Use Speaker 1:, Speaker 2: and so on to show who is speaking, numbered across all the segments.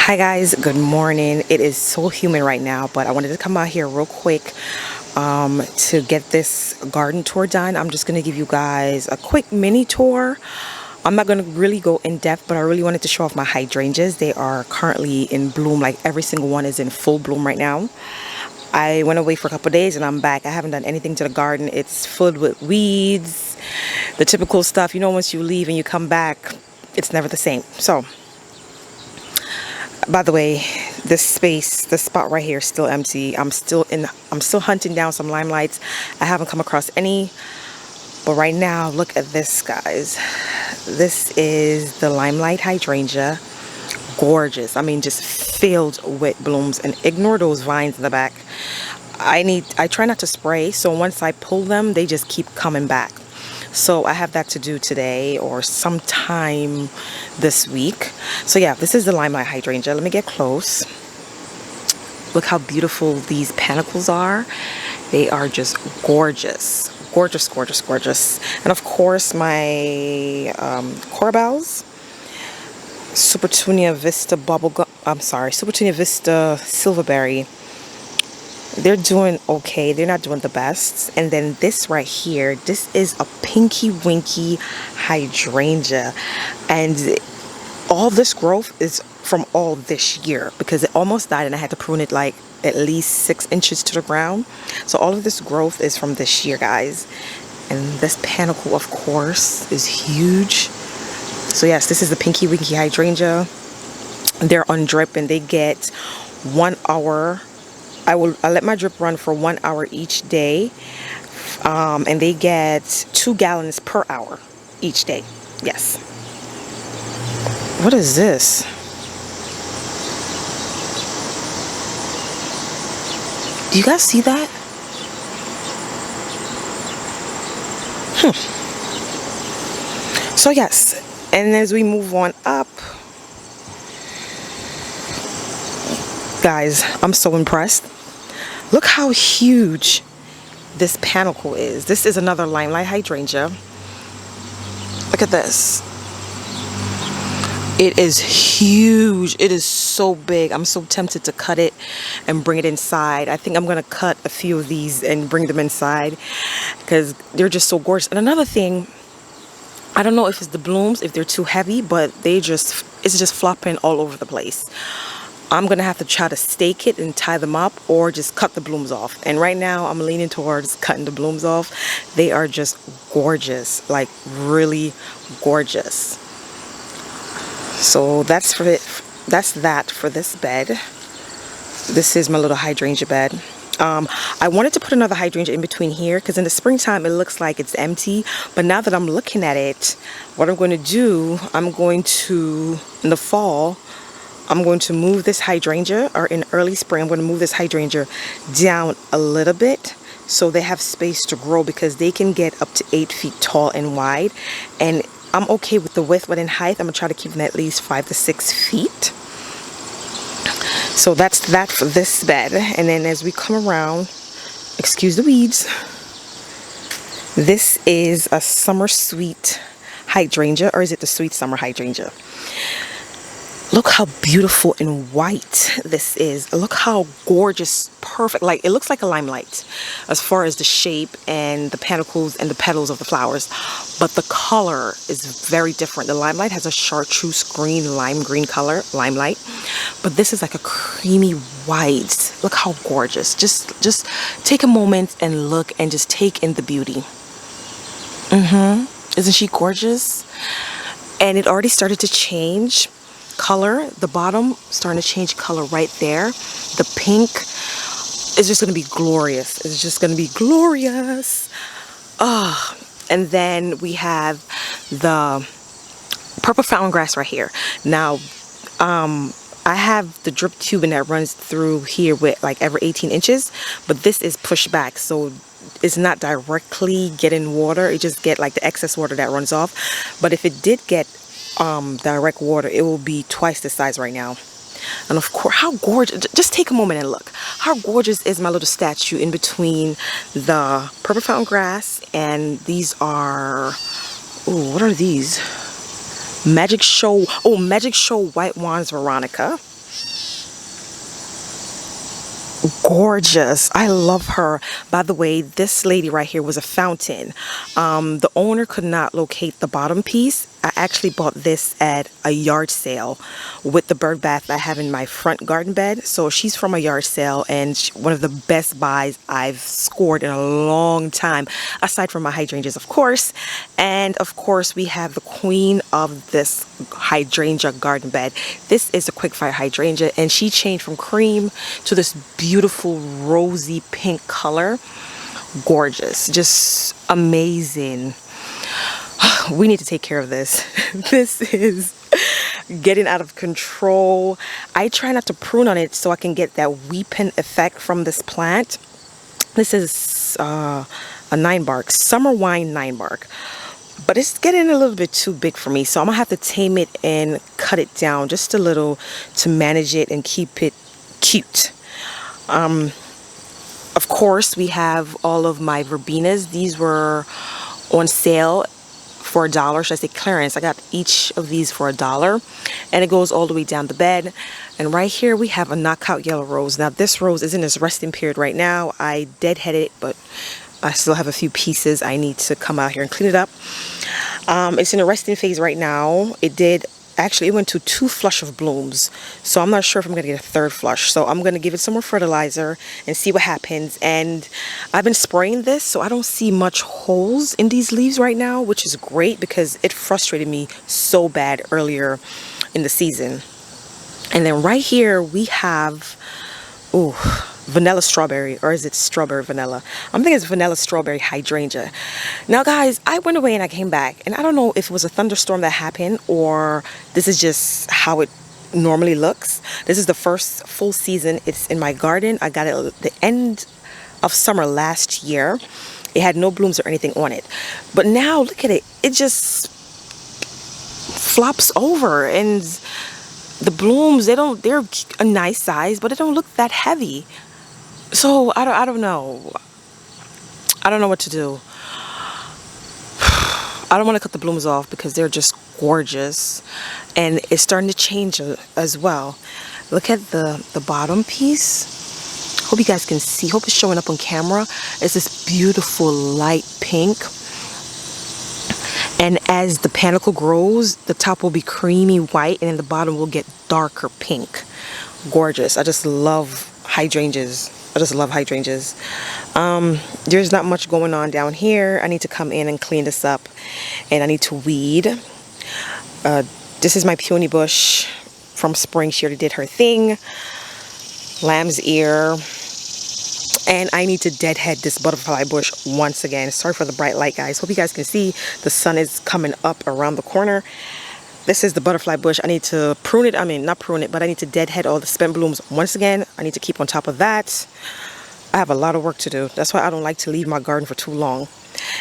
Speaker 1: Hi guys, good morning. It is so humid right now, but I wanted to come out here real quick to get this garden tour done. I'm just going to give you guys a quick mini tour. I'm not going to really go in depth, but I really wanted to show off my hydrangeas. They are currently in bloom, like every single one is in full bloom right now. I went away for a couple days and I'm back. I haven't done anything to the garden. It's filled with weeds, the typical stuff. You know, once you leave and you come back, it's never the same. So by the way, this spot right here is still empty. I'm still hunting down some limelights. I haven't come across any, but right now, look at this, guys. This is the limelight hydrangea. Gorgeous. I mean, just filled with blooms, and ignore those vines in the back. I try not to spray, so once I pull them, they just keep coming back. So I have that to do today or sometime this week. So yeah, this is the limelight hydrangea. Let me get close. Look how beautiful these panicles are. They are just gorgeous. Gorgeous, gorgeous, gorgeous. And of course my corbels. Supertunia Vista Supertunia Vista Silverberry. They're doing okay. They're not doing the best. And then this right here, this is a pinky winky hydrangea, and all this growth is from all this year because it almost died and I had to prune it like at least 6 inches to the ground. So all of this growth is from this year, guys. And this panicle, of course, is huge. So yes, this is the pinky winky hydrangea. They're on drip and they get 1 hour. I let my drip run for 1 hour each day, and they get 2 gallons per hour each day. Yes. What is this? Do you guys see that? So yes, and as we move on up, guys, I'm so impressed. Look how huge this panicle is. This is another limelight hydrangea. Look at this. It is huge. It is so big. I'm so tempted to cut it and bring it inside. I think I'm going to cut a few of these and bring them inside because they're just so gorgeous. And another thing, I don't know if it's the blooms, if they're too heavy, but it's just flopping all over the place. I'm gonna have to try to stake it and tie them up or just cut the blooms off. And right now I'm leaning towards cutting the blooms off. They are just gorgeous, like really gorgeous. So that's that for this bed. This is my little hydrangea bed. I wanted to put another hydrangea in between here because in the springtime it looks like it's empty, but now that I'm looking at it, what I'm going to do, in the fall, I'm going to move this hydrangea, or in early spring, I'm going to move this hydrangea down a little bit so they have space to grow because they can get up to 8 feet tall and wide. And I'm okay with the width, but in height, I'm going to try to keep them at least 5 to 6 feet. So that's that for this bed. And then as we come around, excuse the weeds, this is a summer sweet hydrangea, or is it the sweet summer hydrangea? Look how beautiful and white this is. Look how gorgeous, perfect. Like, it looks like a limelight as far as the shape and the panicles and the petals of the flowers. But the color is very different. The limelight has a chartreuse green, lime green color, limelight. But this is like a creamy white. Look how gorgeous. Just take a moment and look and just take in the beauty. Isn't she gorgeous? And it already started to change color. The bottom starting to change color right there. The pink is just going to be glorious. It's just going to be glorious. And then we have the purple fountain grass right here. Now I have the drip tubing that runs through here with like every 18 inches, but this is pushed back, so it's not directly getting water. It just get like the excess water that runs off. But if it did get direct water, it will be twice the size right now. And of course, how gorgeous, just take a moment and look how gorgeous is my little statue in between the purple fountain grass. And these are, oh, what are these? Magic Show, Magic Show White Wands Veronica. Gorgeous. I love her. By the way, this lady right here was a fountain. The owner could not locate the bottom piece. I actually bought this at a yard sale with the bird bath I have in my front garden bed. So she's from a yard sale, and one of the best buys I've scored in a long time, aside from my hydrangeas, of course. And of course, we have the queen of this hydrangea garden bed. This is a quick fire hydrangea, and she changed from cream to this beautiful rosy pink color. Gorgeous, just amazing. We need to take care of this. This is getting out of control. I try not to prune on it so I can get that weeping effect from this plant. This is a 9-bark, summer wine 9-bark. But it's getting a little bit too big for me, so I'm gonna have to tame it and cut it down just a little to manage it and keep it cute. Of course, we have all of my verbenas. These were on sale for $1. Should I say clearance? I got each of these for $1, and it goes all the way down the bed. And right here we have a knockout yellow rose. Now this rose is in its resting period right now. I deadheaded it, but I still have a few pieces I need to come out here and clean it up. It's in a resting phase right now. It went to 2 flush of blooms, so I'm not sure if I'm gonna get a 3rd flush. So I'm gonna give it some more fertilizer and see what happens. And I've been spraying this, so I don't see much holes in these leaves right now, which is great because it frustrated me so bad earlier in the season. And then right here we have, ooh, vanilla strawberry, or is it strawberry vanilla? I'm thinking it's vanilla strawberry hydrangea. Now guys, I went away and I came back, and I don't know if it was a thunderstorm that happened or this is just how it normally looks. This is the first full season it's in my garden. I got it at the end of summer last year. It had no blooms or anything on it, but now look at it, it just flops over, and the blooms, they're a nice size, but they don't look that heavy. So I don't know. I don't know what to do. I don't want to cut the blooms off because they're just gorgeous, and it's starting to change as well. Look at the bottom piece. Hope you guys can see. Hope it's showing up on camera. It's this beautiful light pink, and as the panicle grows, the top will be creamy white, and then the bottom will get darker pink. Gorgeous. I just love hydrangeas. I just love hydrangeas. There's not much going on down here. I need to come in and clean this up, and I need to weed. This is my peony bush from spring. She already did her thing. Lamb's ear. And I need to deadhead this butterfly bush once again. Sorry for the bright light, guys. Hope you guys can see the sun is coming up around the corner. This is the butterfly bush. I need to prune it. I mean, not prune it, but I need to deadhead all the spent blooms once again. I need to keep on top of that. I have a lot of work to do. That's why I don't like to leave my garden for too long.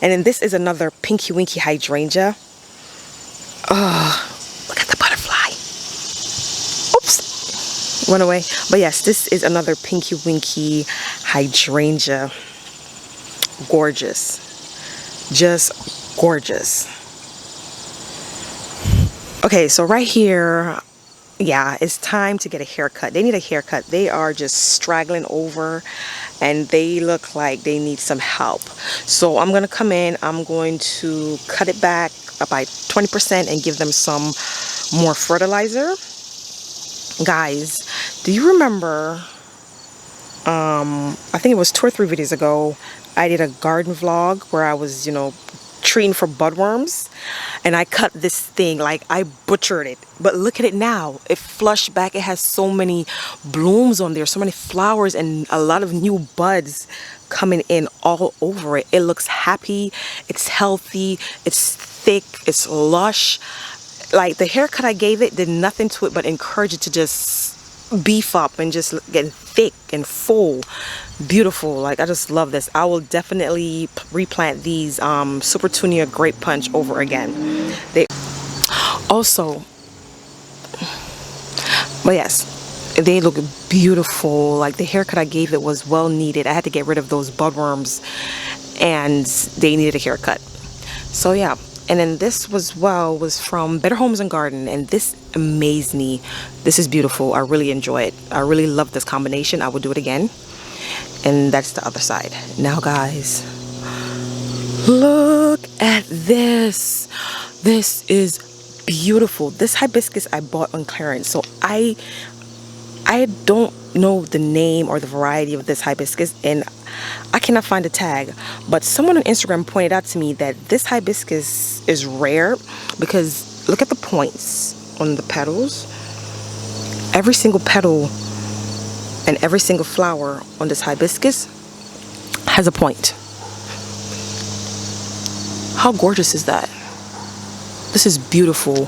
Speaker 1: And then this is another pinky winky hydrangea. Look at the butterfly. Oops, went away. But yes, this is another pinky winky hydrangea. Gorgeous, just gorgeous. Okay, so right here, yeah, it's time to get a haircut. They need a haircut. They are just straggling over, and they look like they need some help. So I'm going to come in. I'm going to cut it back by 20% and give them some more fertilizer. Guys, do you remember, I think it was 2 or 3 videos ago, I did a garden vlog where I was, treating for budworms, and I cut this thing, like I butchered it, but look at it now. It flushed back. It has so many blooms on there, so many flowers, and a lot of new buds coming in all over it. It looks happy, it's healthy, it's thick, it's lush. Like the haircut I gave it did nothing to it but encourage it to just beef up and just get thick and full. Beautiful. Like, I just love this. I will definitely replant these Super Tunia Grape Punch over again. They also, but yes, they look beautiful. Like the haircut I gave it was well needed. I had to get rid of those budworms, and they needed a haircut. So yeah. And then this was from Better Homes and Garden, and this amazed me. This is beautiful. I really enjoy it. I really love this combination. I would do it again. and that's the other side. Now guys, look at this. This is beautiful. This hibiscus I bought on clearance. So I don't know the name or the variety of this hibiscus, and I cannot find a tag, but someone on Instagram pointed out to me that this hibiscus is rare because look at the points on the petals. Every single petal and every single flower on this hibiscus has a point. How gorgeous is that? This is beautiful.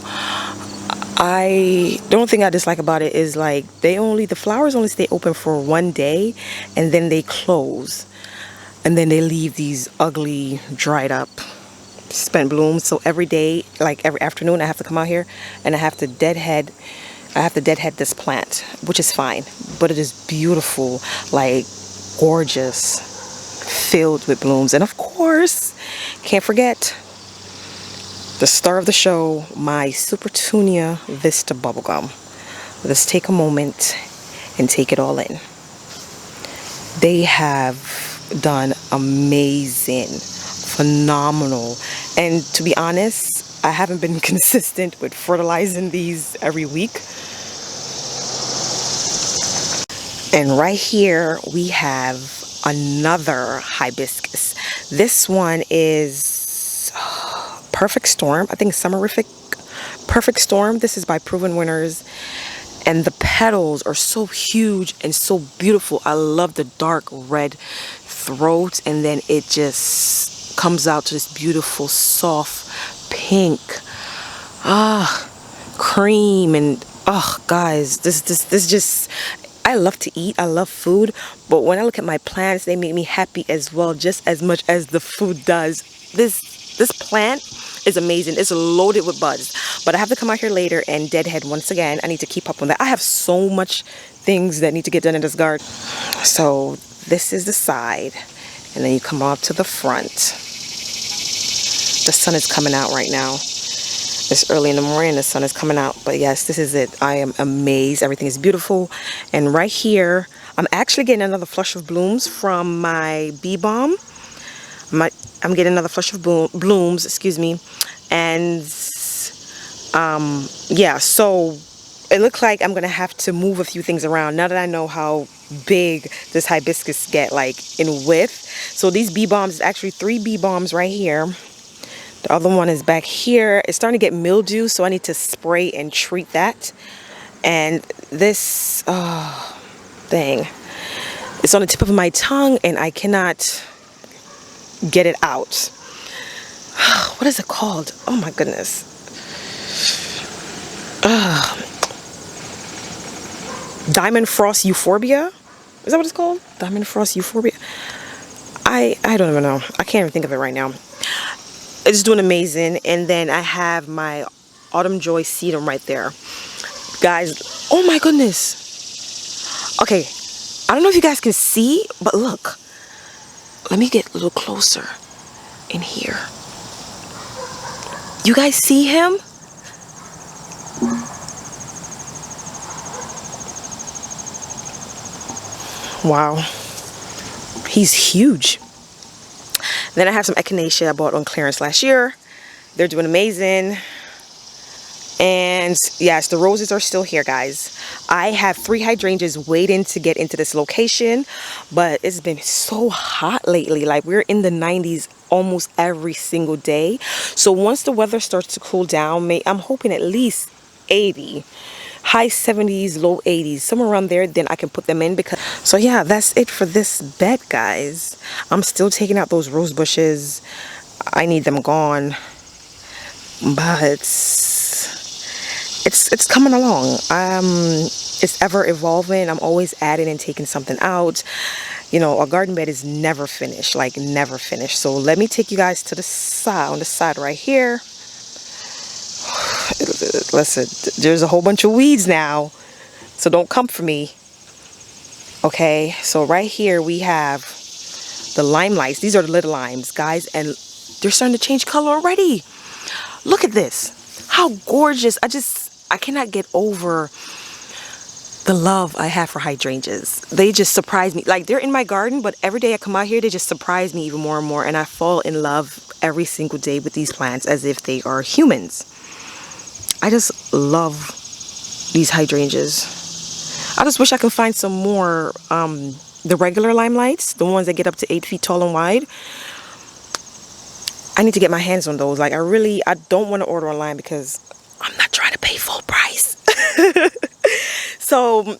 Speaker 1: The only thing I dislike about it is like the flowers only stay open for one day and then they close, and then they leave these ugly dried up spent blooms. So every day, like every afternoon, I have to come out here and I have to deadhead this plant, which is fine, but it is beautiful, like gorgeous, filled with blooms. And of course, can't forget the star of the show, my Super Tunia Vista bubblegum. Let's take a moment and take it all in. They have done amazing, phenomenal. And to be honest, I haven't been consistent with fertilizing these every week. And right here we have another hibiscus. This one is Perfect Storm. I think Summerific Perfect Storm. This is by Proven Winners. And the petals are so huge and so beautiful. I love the dark red throat, and then it just comes out to this beautiful soft pink cream. And guys, this just, I love to eat, I love food, but when I look at my plants, they make me happy as well, just as much as the food does. This plant is amazing. It's loaded with buds, but I have to come out here later and deadhead once again. I need to keep up on that. I have so much things that need to get done in this garden. So this is the side, and then you come up to the front. The sun is coming out right now. It's early in the morning, the sun is coming out, but yes, this is it. I am amazed. Everything is beautiful. And right here, I'm actually getting another flush of blooms from my bee balm. I'm getting another flush of blooms, excuse me. And yeah, so it looks like I'm gonna have to move a few things around now that I know how big this hibiscus get, like in width. So these bee balms, actually 3 bee balms right here. The other one is back here. It's starting to get mildew, so I need to spray and treat that. And this thing, it's on the tip of my tongue and I cannot get it out. What is it called? Oh my goodness. Diamond Frost Euphorbia? Is that what it's called? Diamond Frost Euphorbia? I don't even know. I can't even think of it right now. It's doing amazing. And then I have my Autumn Joy sedum right there. Guys, oh my goodness. Okay, I don't know if you guys can see, but look. Let me get a little closer in here. You guys see him? Wow. He's huge. Then I have some echinacea I bought on clearance last year. They're doing amazing. And yes, the roses are still here, guys. I have 3 hydrangeas waiting to get into this location, but it's been so hot lately. Like, we're in the 90s almost every single day. So once the weather starts to cool down, I'm hoping at least 80, high 70s, low 80s, somewhere around there, then I can put them in. Because so yeah, that's it for this bed, guys. I'm still taking out those rose bushes. I need them gone, but it's coming along. It's ever evolving. I'm always adding and taking something out. You know, a garden bed is never finished, like never finished. So let me take you guys to the side, on the side right here. Listen, there's a whole bunch of weeds now, so don't come for me. Okay, so right here we have the limelights. These are the little limes, guys, and they're starting to change color already. Look at this. How gorgeous. I cannot get over the love I have for hydrangeas. They just surprise me. Like, they're in my garden, but every day I come out here, they just surprise me even more and more. And I fall in love every single day with these plants as if they are humans. I just love these hydrangeas. I just wish I could find some more, the regular limelights, the ones that get up to 8 feet tall and wide. I need to get my hands on those. Like, I don't want to order online because I'm not trying to pay full price. So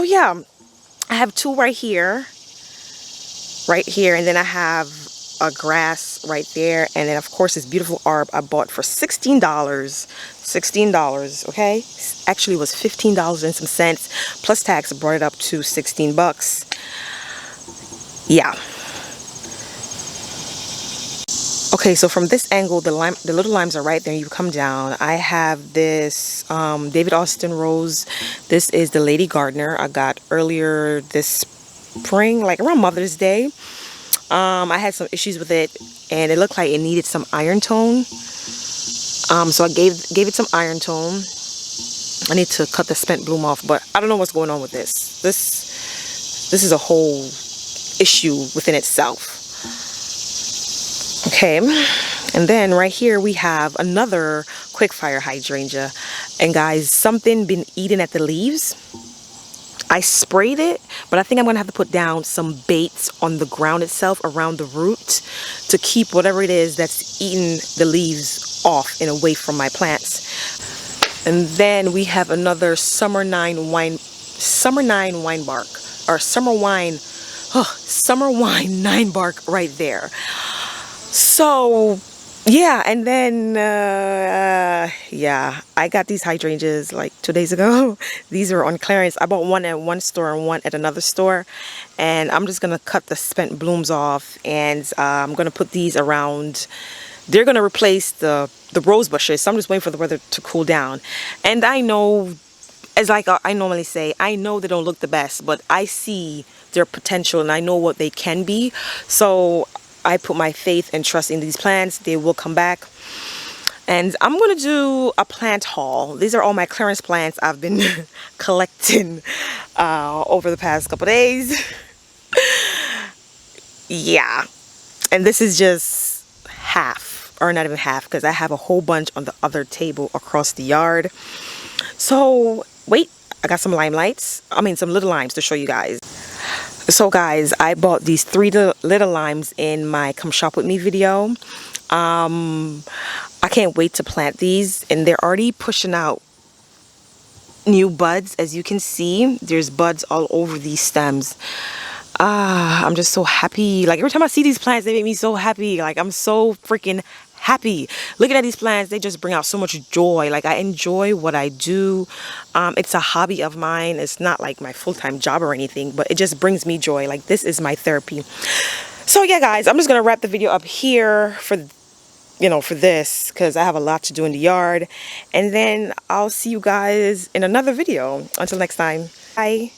Speaker 1: yeah, I have two right here, and then I have a grass right there, and then of course this beautiful arb I bought for $16, okay? Actually it was $15 and some cents, plus tax brought it up to 16 bucks. Yeah. Okay, so from this angle, the little limes are right there. You come down. I have this David Austin rose. This is the Lady Gardener I got earlier this spring, like around Mother's Day. I had some issues with it, and it looked like it needed some iron tone. So I gave it some iron tone. I need to cut the spent bloom off, but I don't know what's going on with this. This is a whole issue within itself. Okay, and then right here we have another quickfire hydrangea, and guys, something been eating at the leaves. I sprayed it, but I think I'm gonna have to put down some baits on the ground itself around the root to keep whatever it is that's eating the leaves off and away from my plants. And then we have another summer wine bark, or summer wine 9 bark right there. So yeah, and then yeah, I got these hydrangeas like 2 days ago. These are on clearance. I bought one at one store and one at another store, and I'm just gonna cut the spent blooms off, and I'm gonna put these around. They're gonna replace the rose bushes, so I'm just waiting for the weather to cool down. And I know, as like I normally say, I know they don't look the best, but I see their potential and I know what they can be. So I put my faith and trust in these plants. They will come back. And I'm going to do a plant haul. These are all my clearance plants I've been collecting over the past couple days. Yeah. And this is just half, or not even half, because I have a whole bunch on the other table across the yard. So wait, I got some some little limes to show you guys. So guys, I bought these 3 little limes in my Come Shop With Me video. I can't wait to plant these, and they're already pushing out new buds. As you can see, there's buds all over these stems. I'm just so happy. Like, every time I see these plants, they make me so happy. Like, I'm so freaking happy looking at these plants. They just bring out so much joy. Like, I enjoy what I do. It's a hobby of mine. It's not like my full-time job or anything, but it just brings me joy. Like, this is my therapy. So yeah, guys, I'm just gonna wrap the video up here for this, because I have a lot to do in the yard, and then I'll see you guys in another video. Until next time, bye.